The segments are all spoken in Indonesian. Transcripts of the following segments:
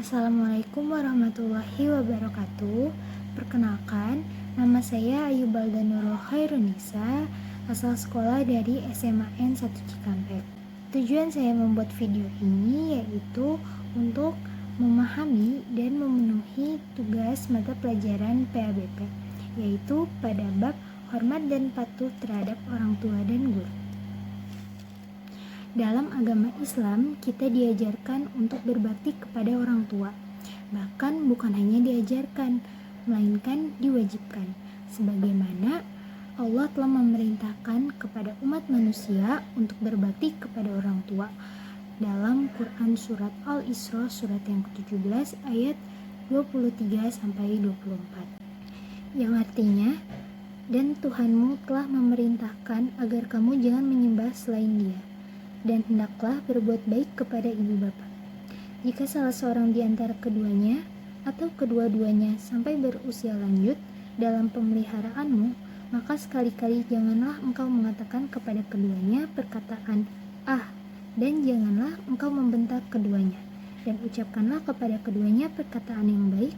Assalamualaikum warahmatullahi wabarakatuh. Perkenalkan, nama saya Ayu Balda Nurul Khairunisa, asal sekolah dari SMA N 1 Cikampek. Tujuan saya membuat video ini yaitu untuk memahami dan memenuhi tugas mata pelajaran PABP, yaitu pada bab hormat dan patuh terhadap orang tua dan guru. Dalam agama Islam, kita diajarkan untuk berbakti kepada orang tua. Bahkan bukan hanya diajarkan, melainkan diwajibkan. Sebagaimana Allah telah memerintahkan kepada umat manusia untuk berbakti kepada orang tua. Dalam Quran surat Al-Isra surat yang ke-17 ayat 23-24. Yang artinya, dan Tuhanmu telah memerintahkan agar kamu jangan menyembah selain Dia, dan hendaklah berbuat baik kepada ibu bapa. Jika salah seorang di antara keduanya atau kedua-duanya sampai berusia lanjut dalam pemeliharaanmu, maka sekali-kali janganlah engkau mengatakan kepada keduanya perkataan "ah", dan janganlah engkau membentak keduanya, dan ucapkanlah kepada keduanya perkataan yang baik,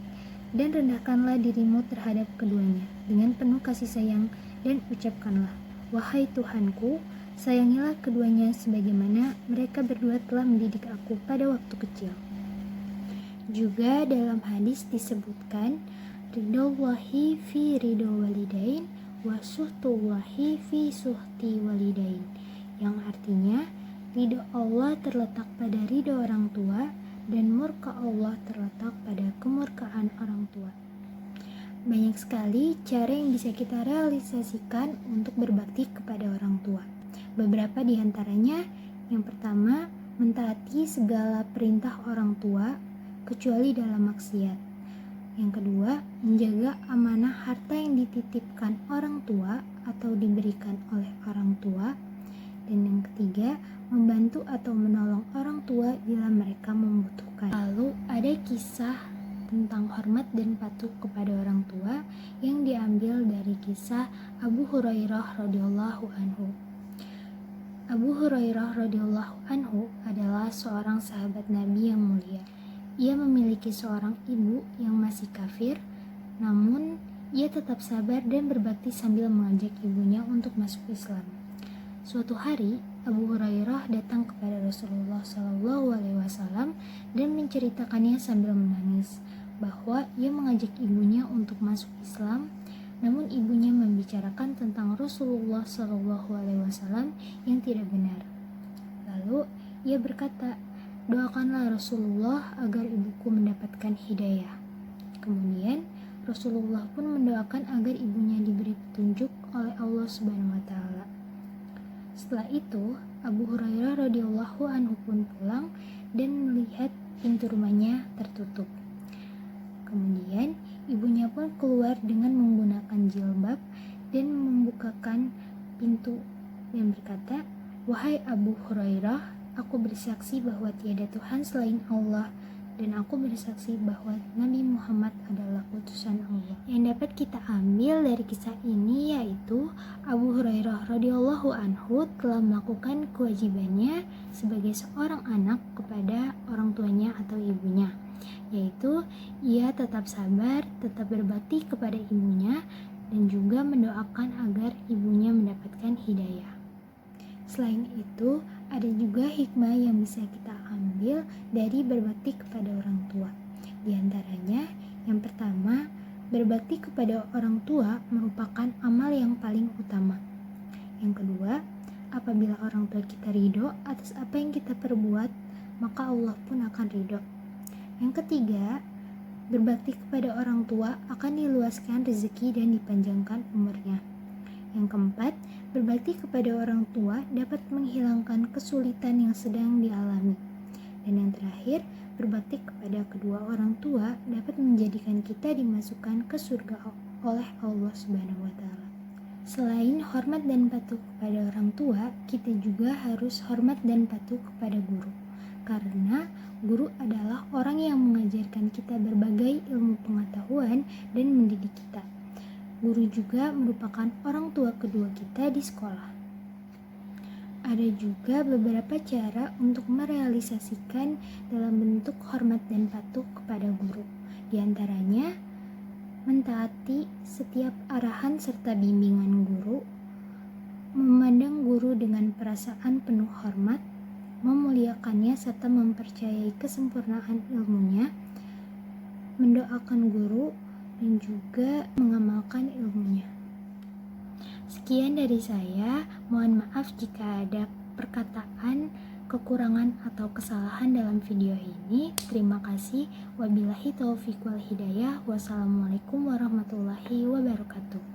dan rendahkanlah dirimu terhadap keduanya dengan penuh kasih sayang, dan ucapkanlah, "Wahai Tuhanku, sayangilah keduanya sebagaimana mereka berdua telah mendidik aku pada waktu kecil." Juga dalam hadis disebutkan, ridhollahi fi ridho walidain wa suhtullahi fi suhti walidain, yang artinya ridho Allah terletak pada ridho orang tua dan murka Allah terletak pada kemurkaan orang tua. Banyak sekali cara yang bisa kita realisasikan untuk berbakti kepada orang tua. Beberapa di antaranya, yang pertama, mentaati segala perintah orang tua, kecuali dalam maksiat. Yang kedua, menjaga amanah harta yang dititipkan orang tua atau diberikan oleh orang tua. Dan yang ketiga, membantu atau menolong orang tua bila mereka membutuhkan. Lalu ada kisah tentang hormat dan patuh kepada orang tua yang diambil dari kisah Abu Hurairah radhiyallahu anhu. Abu Hurairah radhiyallahu anhu adalah seorang sahabat Nabi yang mulia. Ia memiliki seorang ibu yang masih kafir, namun ia tetap sabar dan berbakti sambil mengajak ibunya untuk masuk Islam. Suatu hari, Abu Hurairah datang kepada Rasulullah SAW dan menceritakannya sambil menangis bahwa ia mengajak ibunya untuk masuk Islam, namun ibunya membicarakan tentang Rasulullah SAW yang tidak benar. Lalu ia berkata, "Doakanlah Rasulullah agar ibuku mendapatkan hidayah." Kemudian Rasulullah pun mendoakan agar ibunya diberi petunjuk oleh Allah Subhanahu wa taala. Setelah itu, Abu Hurairah radhiyallahu anhu pun pulang dan melihat pintu rumahnya tertutup. Kemudian ibunya pun keluar dengan menggunakan jilbab dan membukakan pintu dan berkata, "Wahai Abu Hurairah, aku bersaksi bahwa tiada Tuhan selain Allah, dan aku bersaksi bahwa Nabi Muhammad adalah utusan Allah." Yang dapat kita ambil dari kisah ini yaitu Abu Hurairah radhiyallahu anhu telah melakukan kewajibannya sebagai seorang anak kepada orang tuanya atau ibunya, yaitu ia tetap sabar, tetap berbakti kepada ibunya, dan juga mendoakan agar ibunya mendapatkan hidayah. Selain itu, ada juga hikmah yang bisa kita ambil dari berbakti kepada orang tua. Di antaranya, yang pertama, berbakti kepada orang tua merupakan amal yang paling utama. Yang kedua, apabila orang tua kita ridho atas apa yang kita perbuat, maka Allah pun akan ridho. Yang ketiga, berbakti kepada orang tua akan diluaskan rezeki dan dipanjangkan umurnya. Yang keempat, berbakti kepada orang tua dapat menghilangkan kesulitan yang sedang dialami. Dan yang terakhir, berbakti kepada kedua orang tua dapat menjadikan kita dimasukkan ke surga oleh Allah Subhanahu wa taala. Selain hormat dan patuh kepada orang tua, kita juga harus hormat dan patuh kepada guru. Karena guru adalah orang yang mengajarkan kita berbagai ilmu pengetahuan dan mendidik kita. Guru juga merupakan orang tua kedua kita di sekolah. Ada juga beberapa cara untuk merealisasikan dalam bentuk hormat dan patuh kepada guru. Di antaranya, mentaati setiap arahan serta bimbingan guru, memandang guru dengan perasaan penuh hormat, memuliakannya serta mempercayai kesempurnaan ilmunya, mendoakan guru, dan juga mengamalkan ilmunya. Sekian dari saya, mohon maaf jika ada perkataan, kekurangan atau kesalahan dalam video ini. Terima kasih. Wabillahi taufiq wal hidayah. Wassalamualaikum warahmatullahi wabarakatuh.